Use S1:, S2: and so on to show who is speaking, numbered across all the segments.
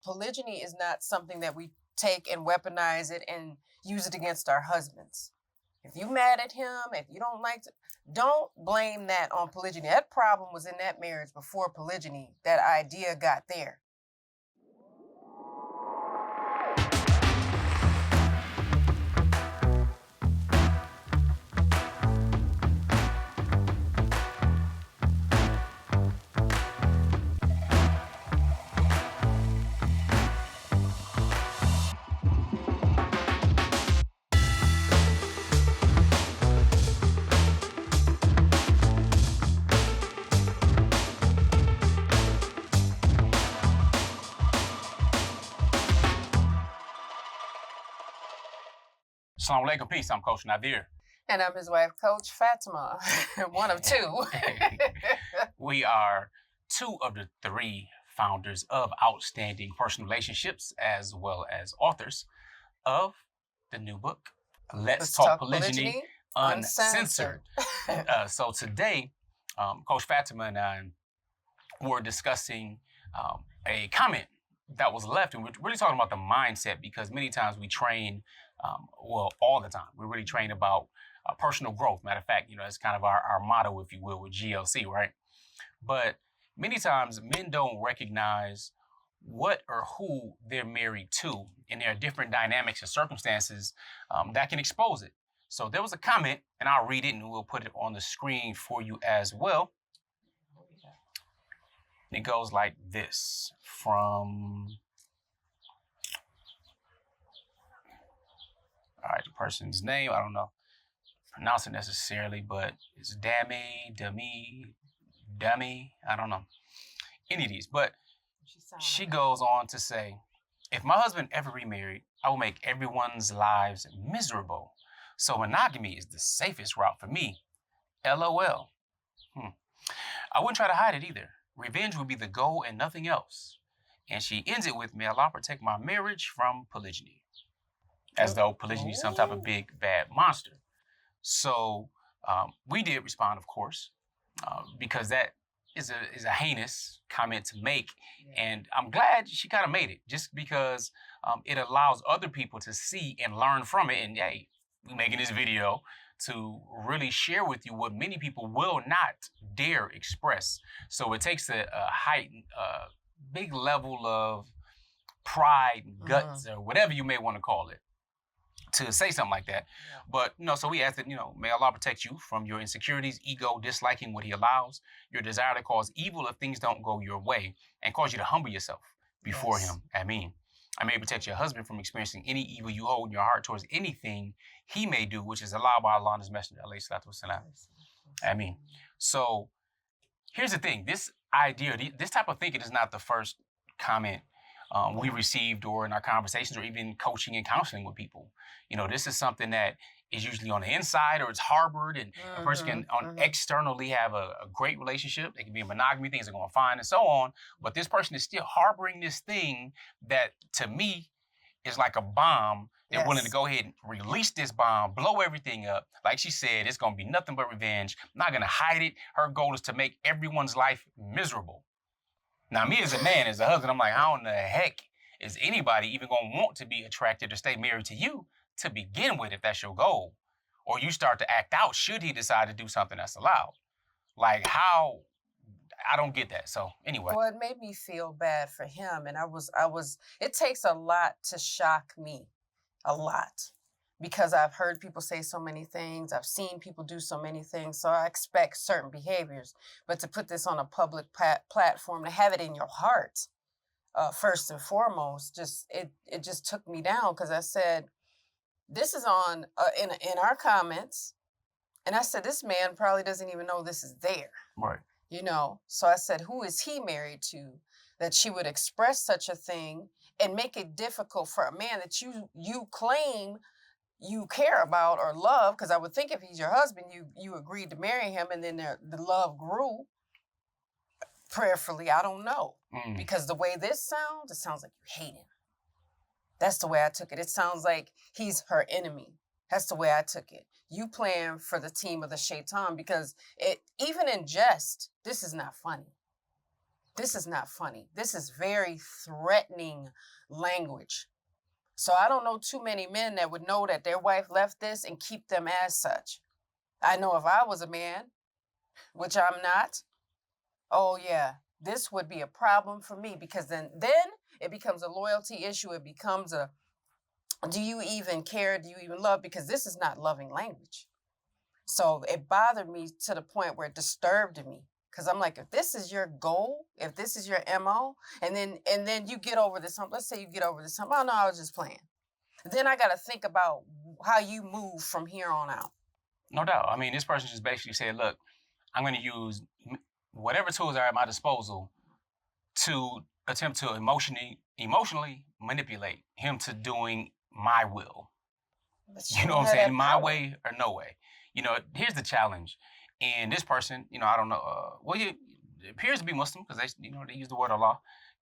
S1: polygyny is not something that we take and weaponize it and use it against our husbands. If you mad at him, if you don't like to, don't blame that on polygyny. That problem was in that marriage before polygyny. That idea got there.
S2: Assalamu alaikum, peace. I'm Coach Nazir.
S1: And I'm his wife, Coach Fatimah, one of two.
S2: We are two of the three founders of Outstanding Personal Relationships, as well as authors of the new book, Let's Talk Polygyny Uncensored. So today, Coach Fatimah and I were discussing a comment that was left, and we're really talking about the mindset, because many times we train, all the time, we really train about personal growth. Matter of fact, that's kind of our motto, if you will, with GLC, right? But many times men don't recognize what or who they're married to, and there are different dynamics and circumstances that can expose it. So there was a comment, and I'll read it, and we'll put it on the screen for you as well. It goes like this from, all right, the person's name, I don't know pronounce it necessarily, but it's Dummy, I don't know any of these. But she goes on to say, if my husband ever remarried, I will make everyone's lives miserable. So monogamy is the safest route for me. LOL. I wouldn't try to hide it either. Revenge would be the goal and nothing else. And she ends it with, may Allah protect my marriage from polygyny. As though polygyny is some type of big, bad monster. So we did respond, of course, because that is a heinous comment to make. And I'm glad she kind of made it, just because it allows other people to see and learn from it. And hey, we're making this video to really share with you what many people will not dare express. So it takes a heightened, big level of pride, guts, or whatever you may want to call it, to say something like that. But, so we ask that, may Allah protect you from your insecurities, ego, disliking what he allows, your desire to cause evil if things don't go your way, and cause you to humble yourself before him. Ameen. I may protect your husband from experiencing any evil you hold in your heart towards anything he may do, which is allowed by Allah and his messenger, alayhi salatu wasalam. Ameen. So here's the thing. This idea, this type of thinking is not the first comment we received, or in our conversations, or even coaching and counseling with people. This is something that is usually on the inside, or it's harbored, and a person can externally have a great relationship. They can be in monogamy, things are going fine and so on, but this person is still harboring this thing that, to me, is like a bomb. They're willing to go ahead and release this bomb, blow everything up. Like she said, it's going to be nothing but revenge. I'm not going to hide it. Her goal is to make everyone's life miserable. Now, me as a man, as a husband, I'm like, how in the heck is anybody even going to want to be attracted or stay married to you to begin with, if that's your goal? Or you start to act out should he decide to do something that's allowed. Like, how? I don't get that. So anyway.
S1: Well, it made me feel bad for him. And it takes a lot to shock me, a lot. Because I've heard people say so many things. I've seen people do so many things. So I expect certain behaviors. But to put this on a public platform, to have it in your heart, first and foremost, it just took me down, because I said, this is on in our comments. And I said, this man probably doesn't even know this is there.
S2: Right.
S1: So I said, who is he married to that she would express such a thing and make it difficult for a man that you claim you care about or love? Because I would think if he's your husband, you agreed to marry him, and then the love grew prayerfully. I don't know. Because the way this sounds, it sounds like you hate him. That's the way I took it. It sounds like he's her enemy. That's the way I took it. You playing for the team of the shaitan, because even in jest, this is not funny. This is not funny. This is very threatening language. So I don't know too many men that would know that their wife left this and keep them as such. I know if I was a man, which I'm not, oh yeah, this would be a problem for me, because then it becomes a loyalty issue. It becomes a, do you even care? Do you even love? Because this is not loving language. So it bothered me to the point where it disturbed me. Because I'm like, if this is your goal, if this is your MO, and then you get over this hump, let's say you get over this hump, oh no, I was just playing. Then I got to think about how you move from here on out.
S2: No doubt. I mean, this person just basically said, look, I'm going to use whatever tools are at my disposal to attempt to emotionally manipulate him to doing my will. You know what I'm saying? My way or no way. You know, here's the challenge. And this person, you know, I don't know, well, he appears to be Muslim, because they, you know, they use the word Allah.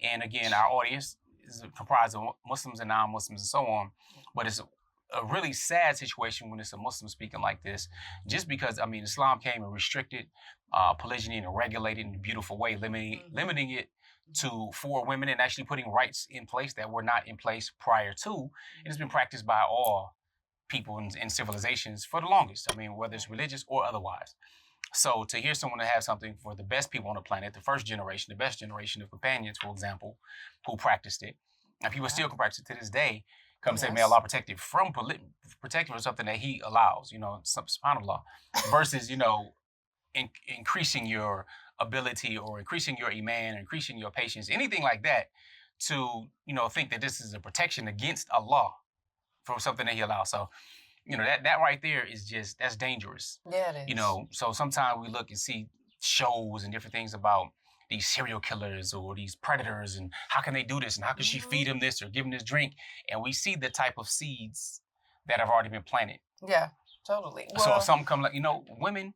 S2: And again, our audience is comprised of Muslims and non-Muslims and so on. But it's a really sad situation when it's a Muslim speaking like this, just because, I mean, Islam came and restricted polygyny in a regulated and beautiful way, limiting it to 4 women, and actually putting rights in place that were not in place prior to. And it's been practiced by all people in civilizations for the longest. I mean, whether it's religious or otherwise. So to hear someone to have something for the best people on the planet, the first generation, the best generation of companions, for example, who practiced it, and people still can practice it to this day, come say, may Allah protect it from something that He allows, you know, subhanAllah, versus, you know, increasing your ability or increasing your iman, increasing your patience, anything like that, to, you know, think that this is a protection against Allah for something that He allows. So, you know, that right there is just, that's dangerous.
S1: Yeah, it is.
S2: You know, so sometimes we look and see shows and different things about these serial killers or these predators, and how can they do this, and how can she feed him this or give him this drink, and we see the type of seeds that have already been planted.
S1: Yeah, totally.
S2: Well, so if something come like, you know, women,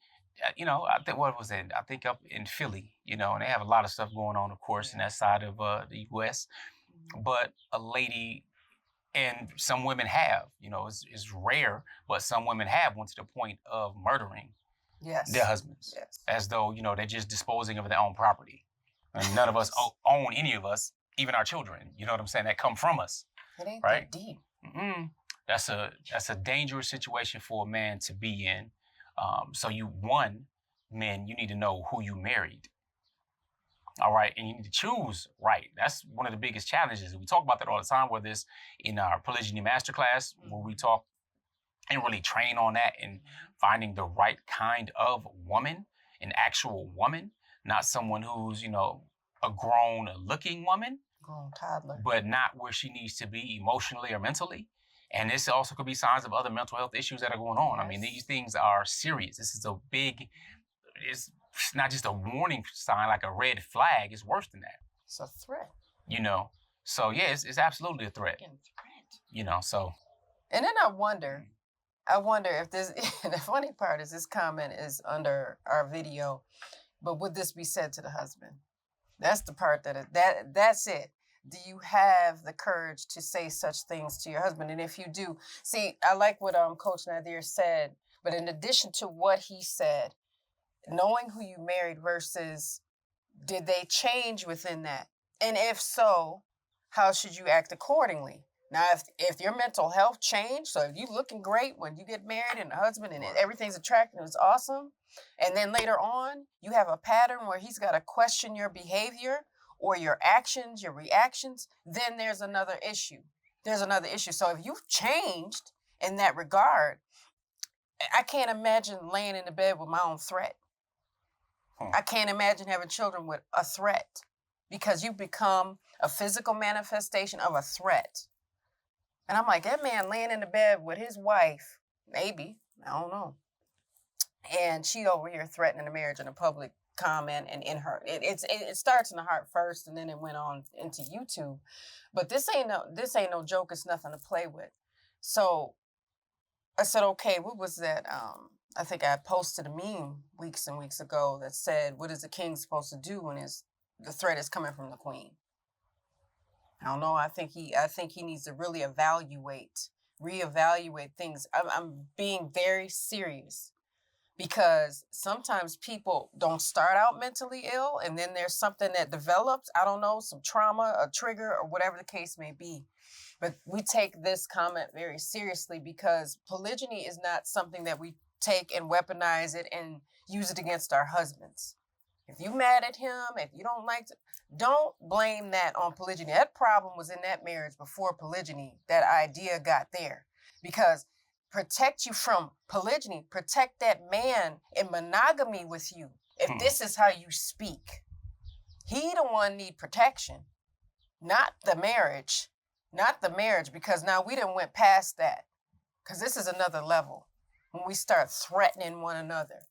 S2: you know, I think, what was it? I think up in Philly, you know, and they have a lot of stuff going on, of course, in that side of the U.S. But a lady, and some women have, you know, it's rare, but some women have went to the point of murdering their husbands, as though, you know, they're just disposing of their own property. And none of us own any of us, even our children, you know what I'm saying, that come from us.
S1: It ain't
S2: right?
S1: that deep.
S2: That's a dangerous situation for a man to be in. So men, you need to know who you married. All right, and you need to choose right. That's one of the biggest challenges. We talk about that all the time, whether it's in our polygyny masterclass, where we talk and really train on that and finding the right kind of woman, an actual woman, not someone who's, you know, a grown looking woman,
S1: grown toddler,
S2: but not where she needs to be emotionally or mentally. And this also could be signs of other mental health issues that are going on. I mean, these things are serious. This is it's not just a warning sign, like a red flag. It's worse than that.
S1: It's a threat.
S2: You know? So yeah, it's absolutely a threat. You know, so.
S1: And then I wonder if this, the funny part is this comment is under our video, but would this be said to the husband? That's the part that's it. Do you have the courage to say such things to your husband? And if you do, see, I like what Coach Nazir said, but in addition to what he said, knowing who you married versus did they change within that? And if so, how should you act accordingly? Now, if your mental health changed, so if you looking great when you get married and the husband and everything's attractive, it's awesome, and then later on you have a pattern where he's got to question your behavior or your actions, your reactions, then there's another issue. So if you've changed in that regard, I can't imagine laying in the bed with my own threat. I can't imagine having children with a threat, because you become a physical manifestation of a threat. And I'm like, that man laying in the bed with his wife, maybe, I don't know, and she over here threatening the marriage in a public comment and in her, it starts in the heart first, and then it went on into YouTube. But this ain't no joke. It's nothing to play with. So I said, okay, what was that? I think I posted a meme weeks and weeks ago that said, what is the king supposed to do when the threat is coming from the queen? I don't know. I think he needs to really reevaluate things. I'm being very serious, because sometimes people don't start out mentally ill and then there's something that develops, I don't know, some trauma, a trigger, or whatever the case may be. But we take this comment very seriously because polygyny is not something that we take and weaponize it and use it against our husbands. If you're mad at him, if you don't like to, don't blame that on polygyny. That problem was in that marriage before polygyny, that idea got there. Because protect you from polygyny, protect that man in monogamy with you. If this is how you speak, he the one need protection, not the marriage. Not the marriage, because now we done went past that. Because this is another level when we start threatening one another.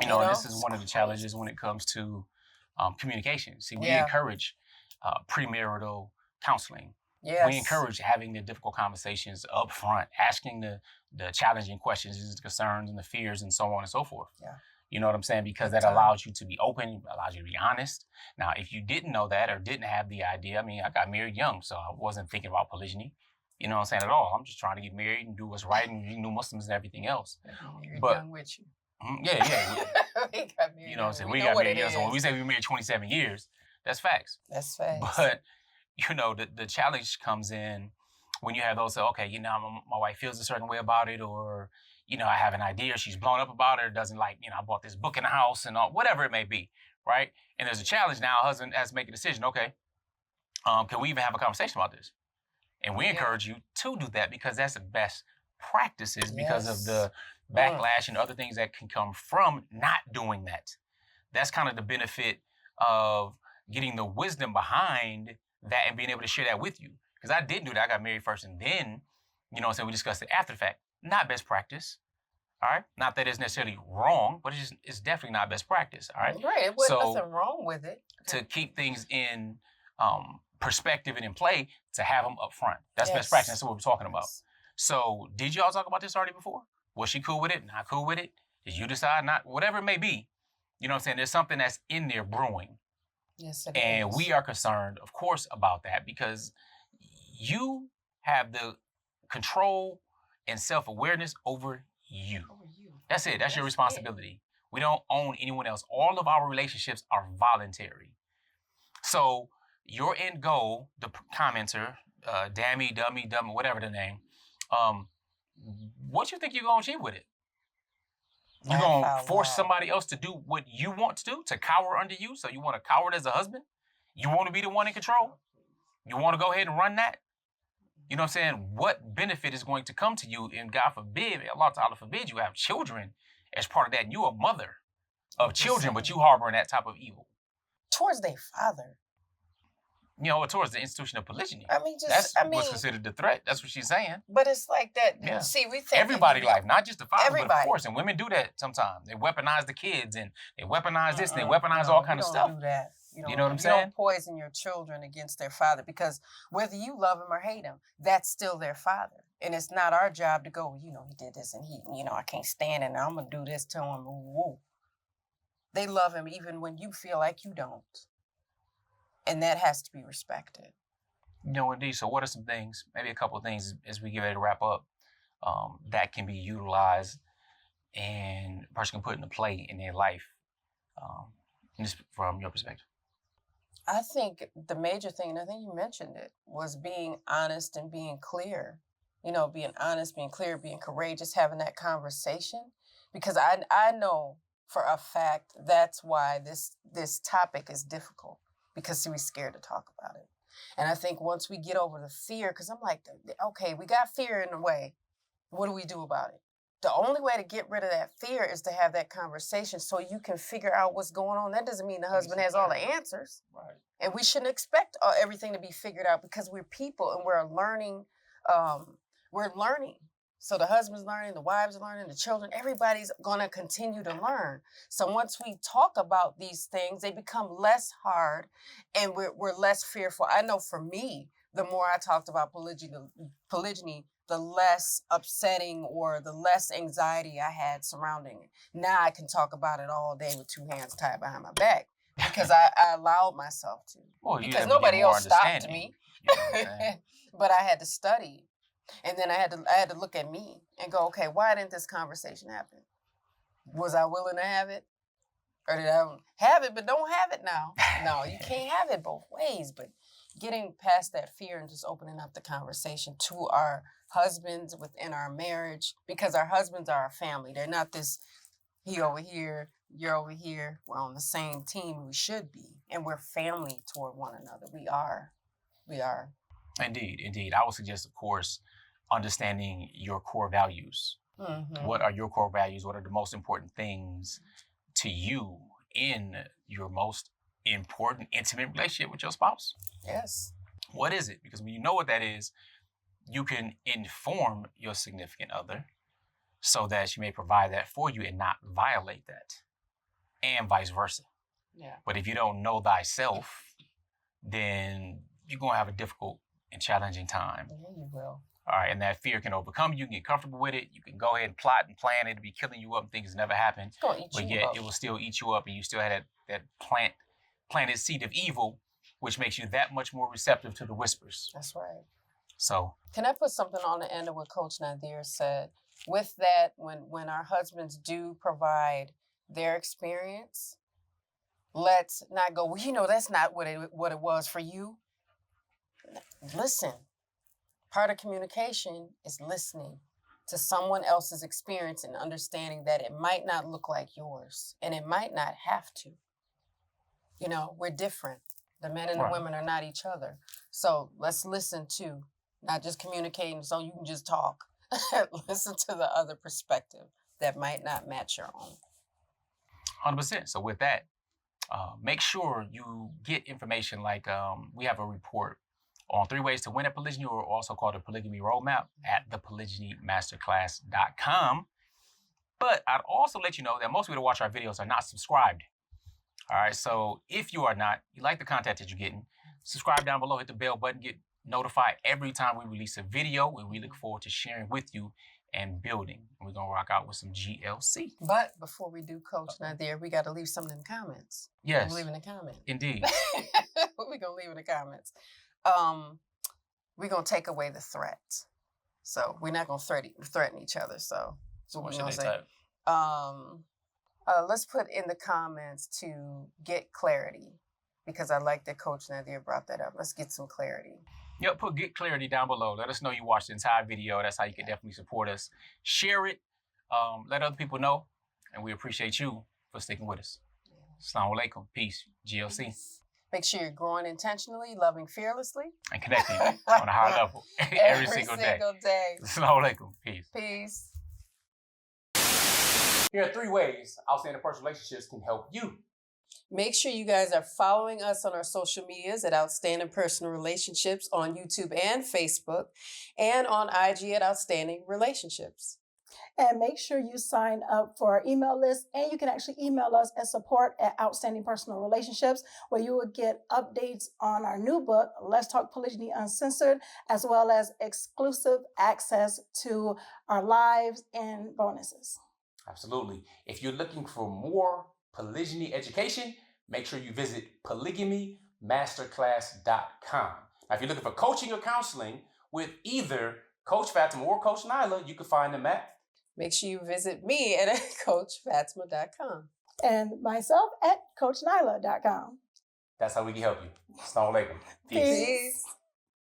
S2: You know, this is one of the challenges when it comes to communication. See, we encourage premarital counseling. Yes. We encourage having the difficult conversations up front, asking the challenging questions, the concerns and the fears and so on and so forth. Yeah. You know what I'm saying? Because that allows you to be open, allows you to be honest. Now, if you didn't know that or didn't have the idea, I mean, I got married young, so I wasn't thinking about polygyny, you know what I'm saying, at all. I'm just trying to get married and do what's right and be new Muslims and everything else.
S1: But young with you.
S2: Yeah.
S1: We got married.
S2: You know what I'm saying? We got married young. So when we say we married 27 years, that's facts.
S1: That's facts.
S2: But, you know, the challenge comes in when you have those, okay, you know, my wife feels a certain way about it, or, you know, I have an idea, she's blown up about it, or doesn't like, you know, I bought this book in the house and all, whatever it may be, right? And there's a challenge now, husband has to make a decision, okay, can we even have a conversation about this? And we encourage you to do that because that's the best practices because of the backlash and other things that can come from not doing that. That's kind of the benefit of getting the wisdom behind that and being able to share that with you. Because I did do that. I got married first and then, you know what I'm saying, we discussed it after the fact. Not best practice, all right? Not that it's necessarily wrong, but it's definitely not best practice, all right?
S1: Right, it wasn't nothing wrong with it.
S2: To keep things in perspective and in play, to have them up front. That's best practice. That's what we're talking about. So did y'all talk about this already before? Was she cool with it? Not cool with it? Did you decide not? Whatever it may be, you know what I'm saying? There's something that's in there brewing.
S1: Yes, it
S2: and
S1: is.
S2: We are concerned, of course, about that because you have the control and self-awareness over you. That's it. That's your responsibility. We don't own anyone else. All of our relationships are voluntary. So your end goal, the commenter, Dammy, Dummy, whatever the name, what you think you're going to achieve with it? You're going to force somebody else to do what you want to do, to cower under you? So you want to cower as a husband? You want to be the one in control? You want to go ahead and run that? You know what I'm saying? What benefit is going to come to you? And God forbid, Allah Ta'ala forbid, you have children as part of that. And you're a mother of children, but you harboring that type of evil.
S1: Towards their father.
S2: You know, towards the institution of polygyny.
S1: I mean,
S2: that's what's considered the threat. That's what she's saying.
S1: But it's like that. Yeah. See, we think
S2: everybody life, not just the father, but of course. And women do that sometimes. They weaponize the kids, and they weaponize this, and they weaponize all kind of stuff.
S1: Do that.
S2: You know what I'm saying?
S1: You don't poison your children against their father, because whether you love him or hate him, that's still their father. And it's not our job to go, you know, he did this and he, you know, I can't stand it. Now I'm going to do this to him. Woo. They love him even when you feel like you don't. And that has to be respected.
S2: No, indeed. So what are some things, maybe a couple of things as we get ready to wrap up, that can be utilized and a person can put into play in their life, just from your perspective?
S1: I think the major thing, and I think you mentioned it, was being honest and being clear. You know, being honest, being clear, being courageous, having that conversation. Because I know for a fact that's why this topic is difficult, because we're scared to talk about it. And I think once we get over the fear, because I'm like, okay, we got fear in the way. What do we do about it? The only way to get rid of that fear is to have that conversation so you can figure out what's going on. That doesn't mean the husband has all the answers.
S2: Right.
S1: And we shouldn't expect everything to be figured out, because we're people and we're learning. So the husband's learning, the wives are learning, the children, everybody's going to continue to learn. So once we talk about these things, they become less hard and we're less fearful. I know for me, the more I talked about polygyny, the less upsetting or the less anxiety I had surrounding it. Now I can talk about it all day with two hands tied behind my back, because I allowed myself to.
S2: Well,
S1: because nobody else stopped me.
S2: You know what I'm saying?
S1: But I had to study. And then I had to look at me and go, okay, why didn't this conversation happen? Was I willing to have it? Or did I have it but don't have it now? No, you can't have it both ways. But getting past that fear and just opening up the conversation to our husbands within our marriage, because our husbands are our family. They're not this, he over here, you're over here. We're on the same team. We should be. And we're family toward one another. We are.
S2: Indeed. I would suggest, of course, understanding your core values.
S1: Mm-hmm.
S2: What are your core values? What are the most important things to you in your most important intimate relationship with your spouse?
S1: Yes.
S2: What is it? Because when you know what that is, you can inform your significant other so that she may provide that for you and not violate that, and vice versa.
S1: Yeah.
S2: But if you don't know thyself, then you're going to have a difficult and challenging time.
S1: Yeah, you will.
S2: All right, and that fear can overcome you. You can get comfortable with it. You can go ahead and plot and plan. It'll be killing you up and things never happen.
S1: It's gonna eat
S2: But
S1: you
S2: yet
S1: up.
S2: it will still eat you up, and you still had that planted seed of evil, which makes you that much more receptive to the whispers.
S1: That's right.
S2: So
S1: can I put something on the end of what Coach Nazir said? With that, when our husbands do provide their experience, let's not go, well, that's not what it was for you. Listen. Part of communication is listening to someone else's experience and understanding that it might not look like yours and it might not have to. We're different. The men and the women are not each other. So let's listen to, not just communicating so you can just talk. Listen to the other perspective that might not match your own.
S2: 100%. So with that, make sure you get information like we have a report on 3 ways to win at polygyny, or also called the polygamy roadmap, at thepolygynymasterclass.com. But I'd also let you know that most people that watch our videos are not subscribed. All right, so if you are not, you like the content that you're getting, subscribe down below, hit the bell button, get notified every time we release a video, and we look forward to sharing with you and building. And we're gonna rock out with some GLC.
S1: But before we do, Coach Nazir, we got to leave something in the comments.
S2: Yes.
S1: Leave in the comments.
S2: Indeed.
S1: What we gonna leave in the comments? We're gonna take away the threat. So we're not gonna threaten each other. So
S2: what should they type?
S1: Let's put in the comments to get clarity, because I like that Coach Nazir brought that up. Let's get some clarity.
S2: Yep, put get clarity down below. Let us know you watched the entire video. That's how you can definitely support us. Share it. Let other people know. And we appreciate you for sticking with us. Assalamu alaikum. Peace. GLC.
S1: Peace. Make sure you're growing intentionally, loving fearlessly,
S2: and connecting on a high level every single day. Assalamu alaikum. Peace.
S1: Peace.
S2: Here are 3 ways outstanding personal relationships can help you.
S1: Make sure you guys are following us on our social medias at Outstanding Personal Relationships on YouTube and Facebook, and on IG at Outstanding Relationships.
S3: And make sure you sign up for our email list, and you can actually email us at support@Outstanding Personal Relationships, where you will get updates on our new book, Let's Talk Polygyny Uncensored, as well as exclusive access to our lives and bonuses.
S2: Absolutely. If you're looking for more polygyny education, make sure you visit polygamymasterclass.com. Now, if you're looking for coaching or counseling with either Coach Fatimah or Coach Nyla, you can find them at.
S1: Make sure you visit me at CoachFatimah.com.
S3: And myself at CoachNyla.com.
S2: That's how we can help you. Assalamu alaikum.
S3: Peace.